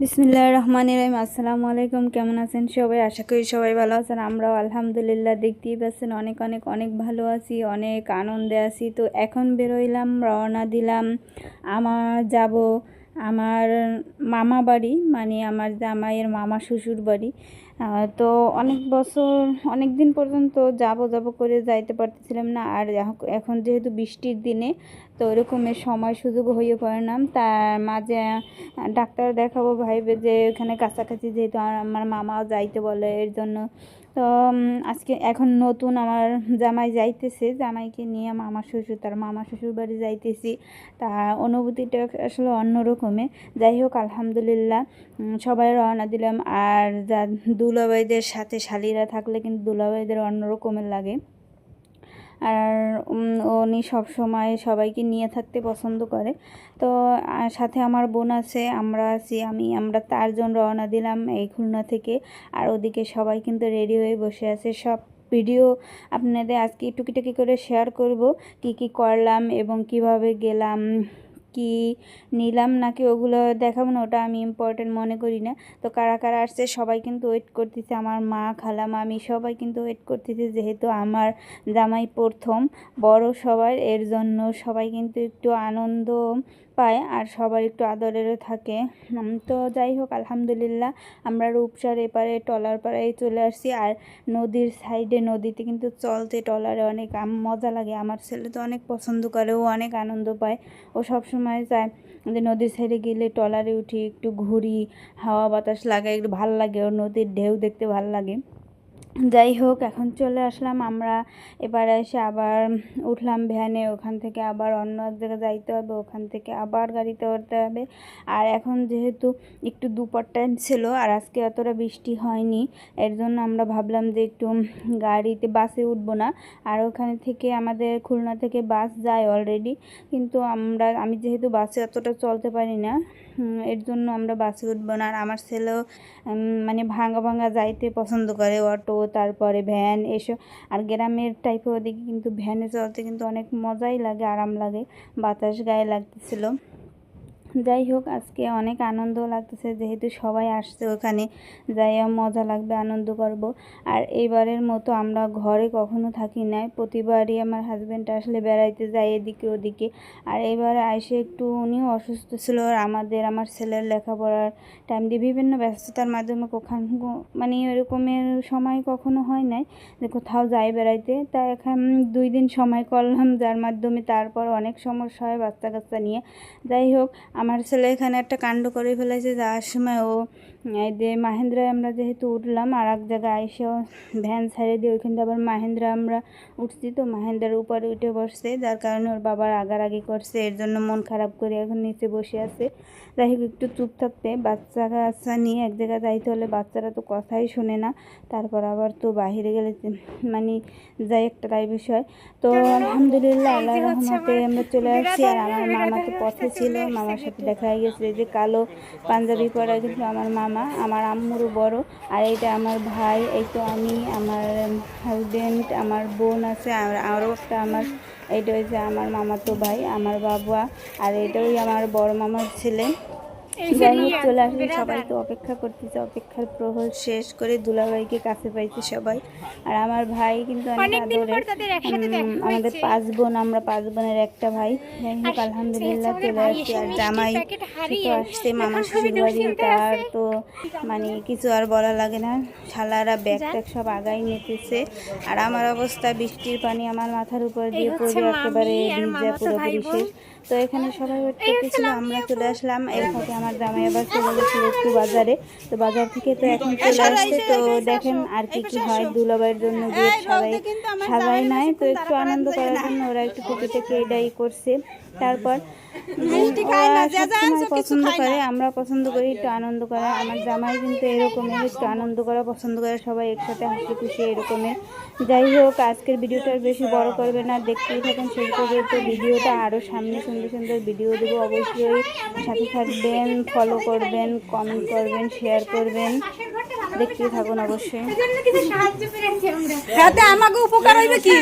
বিসমিল্লাহির রহমানির রহিম। আসসালামু আলাইকুম। কেমন আছেন সবাই? আশা করি সবাই ভালো আছেন। আমরাও আলহামদুলিল্লাহ, দেখতেই পাচ্ছেন অনেক অনেক অনেক ভালো আছি, অনেক আনন্দে আছি। তো এখন বেরোইলাম, রওনা দিলাম। যাব আমার মামা বাড়ি, মানে আমার জামাইয়ের মামা শ্বশুর বাড়ি। তো অনেক বছর, অনেক দিন পর্যন্ত যাব যাব করে যাইতে পারতেছিলাম না। আর এখন যেহেতু বৃষ্টির দিনে, তো ওরকমের সময় সুযোগ হয়ে পড়ে না। তার মাঝে ডাক্তার দেখাবো ভাইবে যে ওখানে কাছাকাছি, যেহেতু আমার মামাও যাইতে বলে, এর জন্য। তো আজকে এখন নতুন আমার জামাই যাইতেছে, জামাইকে নিয়ে তার মামা শ্বশুর বাড়ি যাইতেছি। তার অনুভূতিটা আসলে অন্যরকমের। যাই হোক, আলহামদুলিল্লাহ সবাই রওনা দিলাম। আর যা দুলাভাইদের সাথে শালিরা থাকলে কিন্তু দুলাভাইদের অন্যরকমের লাগে। আর উনি সবসময় সবাইকে নিয়ে থাকতে পছন্দ করে। তো সাথে আমার বোন আছে, আমরা আছি, আমরা 4 জন রওনা দিলাম এই খুলনা থেকে। আর ওদিকে সবাই কিন্তু রেডি হয়ে বসে আছে। সব ভিডিও আপনাদের আজকে টুকিটাকি করে শেয়ার করব, কি কি করলাম এবং কিভাবে গেলাম, কি নিলাম নাকি ওগুলো দেখাবো না, ওটা আমি ইম্পর্টেন্ট মনে করি না। তো কারা কারা আসছে সবাই কিন্তু ওয়েট করতেছে, আমার মা, খালা, মামি সবাই কিন্তু ওয়েট করতেছে। যেহেতু আমার জামাই প্রথম বড় সবার, এর জন্য সবাই কিন্তু একটু আনন্দ পায় আর সবার একটু আদরেরও থাকে। তো যাই হোক, আলহামদুলিল্লাহ আমরা রূপসার এপারে টলার পাড়ায় চলে আসছি। আর নদীর সাইডে, নদীতে কিন্তু চলতে টলারে অনেক মজা লাগে। আমার ছেলে তো অনেক পছন্দ করে, ও অনেক আনন্দ পায়। ও সবসময় চায় যে নদীর সাইডে গেলে টলারে উঠি, একটু ঘুরি, হাওয়া বাতাস লাগে, একটু ভাল লাগে, ওর নদীর ঢেউ দেখতে ভাল লাগে। যাই হোক, এখন চলে আসলাম আমরা। এবারে এসে আবার উঠলাম ভ্যানে, ওখান থেকে আবার অন্য এক জায়গায় যাইতে হবে, ওখান থেকে আবার গাড়িতে উঠতে হবে। আর এখন যেহেতু একটু দুপুর টাইম ছিল আর আজকে অতটা বৃষ্টি হয়নি, এর জন্য আমরা ভাবলাম যে একটু বাসে উঠবো না। আর ওখানে থেকে আমাদের খুলনা থেকে বাস যায় অলরেডি, কিন্তু আমি যেহেতু বাসে অতটা চলতে পারি না, এর জন্য আমরা বাসে উঠবো না। আর আমার ছেলেও মানে ভাঙা ভাঙা যাইতে পছন্দ করে, অটো, তারপরে ভ্যান এসব। আর গ্রামের টাইপের ওদিকে কিন্তু ভ্যানে চলতে কিন্তু অনেক মজাই লাগে, আরাম লাগে, বাতাস গায়ে লাগতেছিল। যাই হোক, আজকে অনেক আনন্দ লাগতেছে, যেহেতু সবাই আসছে, ওখানে যাইয়া মজা লাগবে, আনন্দ করব। আর এইবারের মতো আমরা ঘরে কখনো থাকি নাই, প্রতিবারই আমার হাজব্যান্ড আসলে বেড়াইতে যায় এদিকে ওদিকে। আর এইবারে আইসে একটু উনিও অসুস্থ ছিল। আর আমার ছেলের লেখাপড়ার টাইম দিয়ে বিভিন্ন ব্যস্ততার মাধ্যমে মানে এরকমের সময় কখনো হয় নাই যে কোথাও যাই বেড়াইতে। তাই এখন 2 দিন সময় করলাম, যার মাধ্যমে তারপর অনেক সমস্যা হয় বাচ্চা কাচ্চা নিয়ে। যাই হোক, আমার ছেলে এখানে একটা কাণ্ড করে ফেলেছে। যাওয়ার সময় ও এই যে মাহেন্দ্রায় আমরা যেহেতু উঠলাম, আর এক জায়গায় আইসেও ভ্যান ছেড়ে দিয়ে ওইখানটা আবার মাহেন্দ্রা আমরা উঠছি, তো মাহেন্দ্রার উপরে উঠে বসছে, যার কারণে ওর বাবার আগারাগি করছে, এর জন্য মন খারাপ করে এখন নিচে বসে আছে। যাই হোক, একটু চুপ থাকতে, বাচ্চা কাচ্চা নিয়ে এক জায়গায় যাইতে হলে বাচ্চারা তো কথাই শোনে না, তারপর আবার তো বাহিরে গেলে মানে যাই একটা তাই বিষয়। তো আলহামদুলিল্লাহ, আল্লাহর রহমতে আমরা চলে আসছি। আর আমার মামা তো পথে ছিল, মামার সাথে দেখা হয়ে গেছে। এই যে কালো পাঞ্জাবি পরা কিন্তু আমার মামা, আমার আম্মুরও বড়। আর এইটা আমার ভাই, এই তো আমি, আমার হাজবেন্ড, আমার বোন আছে, আর আরও একটা এইটা হচ্ছে আমার মামাতো ভাই, আমার বাবা। আর এটাই আমার বড় মামার ছেলে। যাই হোক, চলে আসলে সবাই তো অপেক্ষা করতেছে, অপেক্ষার প্রহর শেষ করে দুলাভাইকে কাছে পাইছে সবাই। আর আমার ভাই কিন্তু অনেক আদরের। আমাদের 5 বোন, আমরা 5 বোনের একটা ভাই। যাই হোক, আলহামদুলিল্লাহ চলে আসছি। আর জামাই তো আসছে মামা শ্বশুর বাড়ি, তার তো মানে কিছু আর বলা লাগে না, শালারা ব্যাগ ট্যাগ সব আগাই নিতেছে। আর আমার অবস্থা, বৃষ্টির পানি আমার মাথার উপর দিয়ে পড়ে একেবারে ভিজা পুরোপুরি শেষ। তো এখানে সবাই ওয়েট করতেছিল, আমরা চলে আসলাম। এর ফাঁকে আমার জামাই আবার চলে গেছিল একটু বাজারে, তো বাজার থেকে তো এখন চলে আসছে। তো দেখেন আর কি কি হয়, দুলাভাইয়ের জন্য গেট সাজাই নাই, তো একটু আনন্দ করার জন্য ওরা একটু টুকিটাকি এটাই করছে। তারপর সবসময় পছন্দ করে, আমরা পছন্দ করি একটু আনন্দ করা। আমার জামাই কিন্তু এরকমের, একটু আনন্দ করা পছন্দ করে, সবাই একসাথে হাসি খুশি এরকমের। যাই হোক, আজকের ভিডিওটা বেশি বড় করবে না, দেখতেই থাকুন শেষ পর্যন্ত ভিডিওটা। আরও সামনে সুন্দর সুন্দর ভিডিও দেবো, অবশ্যই সাথে থাকবেন, ফলো করবেন, কমেন্ট করবেন, শেয়ার করবেন, দেখতেই থাকুন অবশ্যই। হাতে আমাকে উপকার হইবে কি?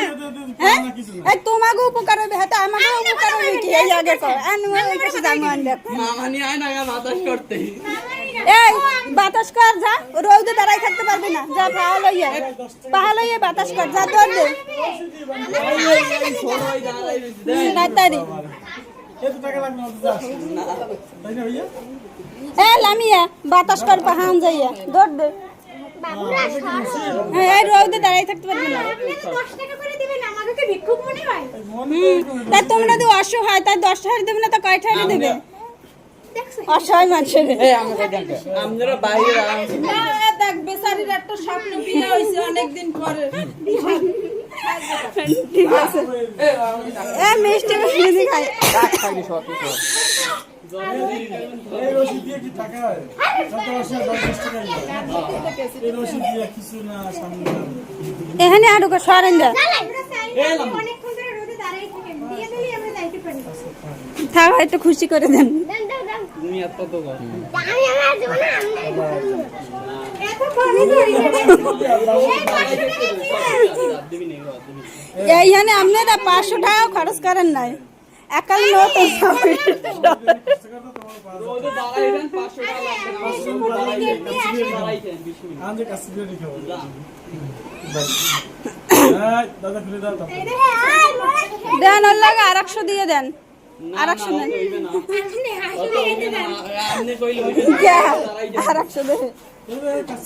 হ্যাঁ, এই তোমাকে উপকার হইবে, হাতে আমাকে উপকার হইবে কি? এই আগে কর, আমি ওই কাছে জানো আনবে। মামা নিয়ে আয় না বাতাস করতে। এই বাতাস কর যা, রোদে দাঁড়াই থাকতে পারবি না, যা পাহা লইয়ে বাতাস কর, যা দৌড় দে তাড়াতাড়ি। এ লামিয়া বাতাস কর, পাহান যাইয়া দৌড় দে। এই রোদে দাঁড়াই থাকতে পারবি না। তা তোমরা তো অসহায়, তাই 10 টাকা দেবে না, তা কয় টাকা দেবে? অসহায় মানুষের দেখ বেচারির একটা স্বপ্ন, বিয়ে হয়েছে অনেকদিন পরে। ঠিক আছে এ মিষ্টি মিষ্টি খাই। এখানে আরো সরেন যা থাক, একটু খুশি করে দেন। এইখানে আপনি 500 টাকা খরচ করেন নাই, একাল নতুন দেন, ওর লাগে 100 দিয়ে দেন, 100 দেন, 100 দেন,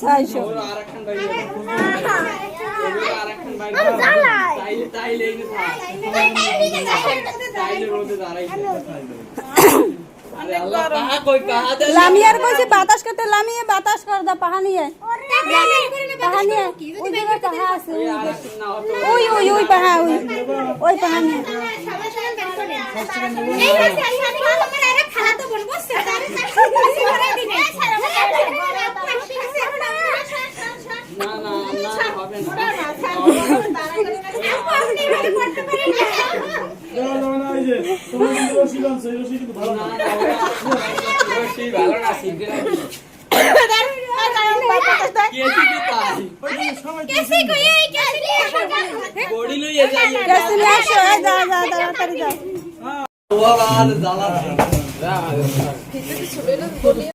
600। লামিয়ার কইছি বাতাস করতে, লামিয়ে বাতাস কর দা, পাহা নিয়ে পাহা নিয়ে ওই জায়গায় পাহা আছে, ওই ওই ওই পাহা, ওই ওই পাহা নিয়ে।